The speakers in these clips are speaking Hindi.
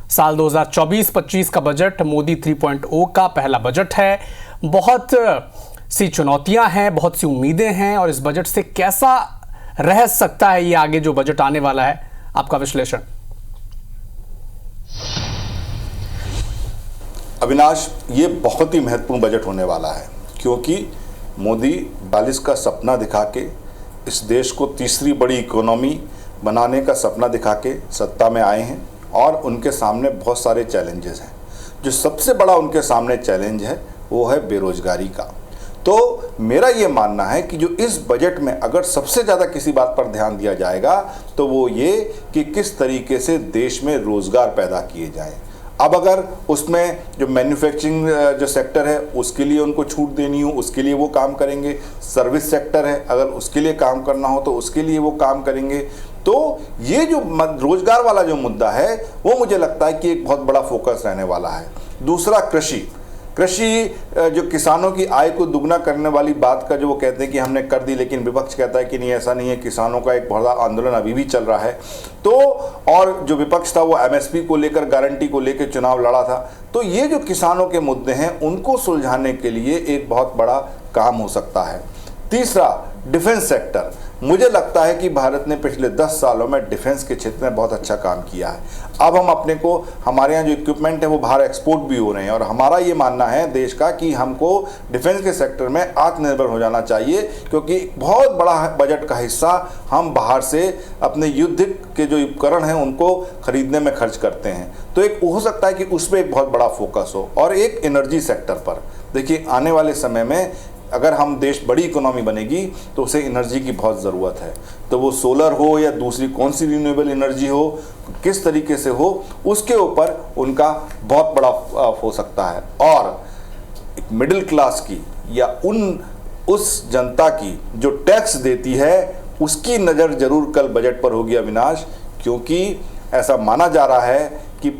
साल 2024-25 का बजट मोदी 3.0 का पहला बजट है। बहुत सी चुनौतियां हैं, बहुत सी उम्मीदें हैं, और इस बजट से कैसा रह सकता है ये आगे जो बजट आने वाला है, आपका विश्लेषण। अविनाश, ये बहुत ही महत्वपूर्ण बजट होने वाला है, क्योंकि मोदी 42 का सपना दिखा के इस देश को तीसरी बड़ी इकोनॉमी बनाने का सपना दिखा के सत्ता में आए हैं, और उनके सामने बहुत सारे चैलेंजेस हैं। जो सबसे बड़ा उनके सामने चैलेंज है वो है बेरोजगारी का। तो मेरा ये मानना है कि जो इस बजट में अगर सबसे ज़्यादा किसी बात पर ध्यान दिया जाएगा तो वो ये कि किस तरीके से देश में रोज़गार पैदा किए जाएं। अब अगर उसमें जो मैन्युफैक्चरिंग जो सेक्टर है उसके लिए उनको छूट देनी हो, उसके लिए वो काम करेंगे। सर्विस सेक्टर है, अगर उसके लिए काम करना हो तो उसके लिए वो काम करेंगे। तो ये जो रोजगार वाला जो मुद्दा है वो मुझे लगता है कि एक बहुत बड़ा फोकस रहने वाला है। दूसरा, कृषि जो किसानों की आय को दुगना करने वाली बात का जो वो कहते हैं कि हमने कर दी, लेकिन विपक्ष कहता है कि नहीं, ऐसा नहीं है, किसानों का एक बड़ा आंदोलन अभी भी चल रहा है। तो और जो विपक्ष था वो एमएसपी को लेकर, गारंटी को लेकर चुनाव लड़ा था। तो ये जो किसानों के मुद्दे हैं उनको सुलझाने के लिए एक बहुत बड़ा काम हो सकता है। तीसरा, डिफेंस सेक्टर। मुझे लगता है कि भारत ने पिछले 10 सालों में डिफेंस के क्षेत्र में बहुत अच्छा काम किया है। अब हम अपने को, हमारे यहाँ जो इक्विपमेंट है वो बाहर एक्सपोर्ट भी हो रहे हैं, और हमारा ये मानना है देश का कि हमको डिफेंस के सेक्टर में आत्मनिर्भर हो जाना चाहिए, क्योंकि बहुत बड़ा बजट का हिस्सा हम बाहर से अपने युद्ध के जो उपकरण हैं उनको खरीदने में खर्च करते हैं। तो एक हो सकता है कि उस पर एक बहुत बड़ा फोकस हो। और एक एनर्जी सेक्टर पर देखिए, आने वाले समय में अगर हम देश बड़ी इकोनॉमी बनेगी तो उसे एनर्जी की बहुत ज़रूरत है। तो वो सोलर हो या दूसरी कौन सी रिन्यूएबल एनर्जी हो, किस तरीके से हो, उसके ऊपर उनका बहुत बड़ा हो सकता है। और एक मिडिल क्लास की या उस जनता की जो टैक्स देती है उसकी नज़र जरूर कल बजट पर होगी अविनाश, क्योंकि ऐसा माना जा रहा है कि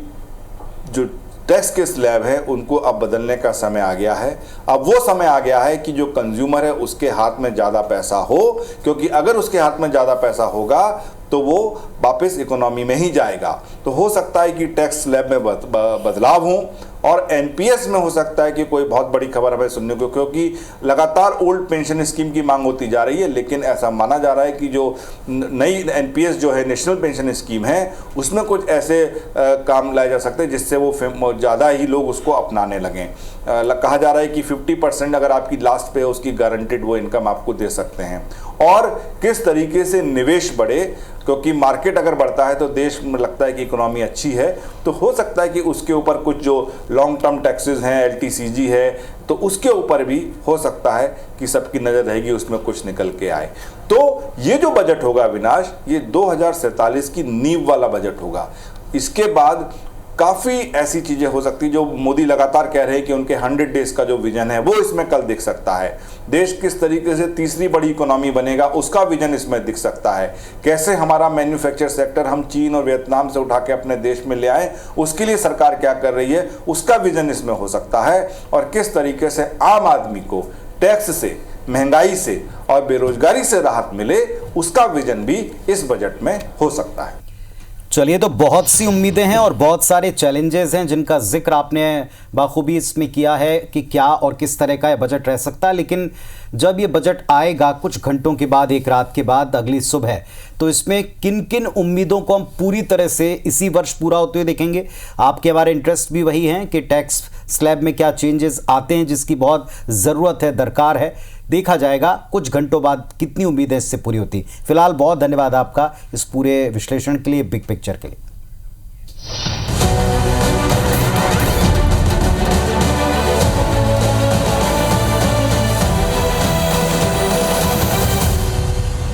जो टैक्स के स्लैब है उनको अब बदलने का समय आ गया है। अब वो समय आ गया है कि जो कंज्यूमर है उसके हाथ में ज़्यादा पैसा हो, क्योंकि अगर उसके हाथ में ज़्यादा पैसा होगा तो वो वापस इकोनॉमी में ही जाएगा। तो हो सकता है कि टैक्स स्लैब में बदलाव हो, और एनपीएस में हो सकता है कि कोई बहुत बड़ी खबर हमें सुनने को, क्योंकि लगातार ओल्ड पेंशन स्कीम की मांग होती जा रही है, लेकिन ऐसा माना जा रहा है कि जो नई एनपीएस जो है, नेशनल पेंशन स्कीम है, उसमें कुछ ऐसे काम लाए जा सकते हैं जिससे वो ज़्यादा ही लोग उसको अपनाने लगें। कहा जा रहा है कि 50% अगर आपकी लास्ट पे है उसकी गारंटेड वो इनकम आपको दे सकते हैं। और किस तरीके से निवेश बढ़े, क्योंकि मार्केट अगर बढ़ता है तो देश में लगता है कि इकोनॉमी अच्छी है, तो हो सकता है कि उसके ऊपर कुछ जो लॉन्ग टर्म टैक्सेस हैं, एलटीसीजी है, तो उसके ऊपर भी हो सकता है कि सबकी नज़र रहेगी, उसमें कुछ निकल के आए। तो ये जो बजट होगा अविनाश, ये 2047 की नींव वाला बजट होगा। इसके बाद काफ़ी ऐसी चीज़ें हो सकती जो मोदी लगातार कह रहे हैं कि उनके 100 डेज का जो विजन है वो इसमें कल दिख सकता है। देश किस तरीके से तीसरी बड़ी इकोनॉमी बनेगा उसका विजन इसमें दिख सकता है। कैसे हमारा मैन्युफैक्चर सेक्टर हम चीन और वियतनाम से उठा के अपने देश में ले आए, उसके लिए सरकार क्या कर रही है उसका विजन इसमें हो सकता है। और किस तरीके से आम आदमी को टैक्स से, महंगाई से और बेरोजगारी से राहत मिले, उसका विजन भी इस बजट में हो सकता है। चलिए, तो बहुत सी उम्मीदें हैं और बहुत सारे चैलेंजेस हैं जिनका जिक्र आपने बाखूबी इसमें किया है कि क्या और किस तरह का ये बजट रह सकता है। लेकिन जब ये बजट आएगा कुछ घंटों के बाद, एक रात के बाद, अगली सुबह, तो इसमें किन किन उम्मीदों को हम पूरी तरह से इसी वर्ष पूरा होते हुए देखेंगे। आपके हमारे इंटरेस्ट भी वही हैं कि टैक्स स्लैब में क्या चेंजेस आते हैं जिसकी बहुत ज़रूरत है, दरकार है। देखा जाएगा कुछ घंटों बाद कितनी उम्मीदें इससे पूरी होती। फिलहाल बहुत धन्यवाद आपका इस पूरे विश्लेषण के लिए, बिग पिक्चर के लिए।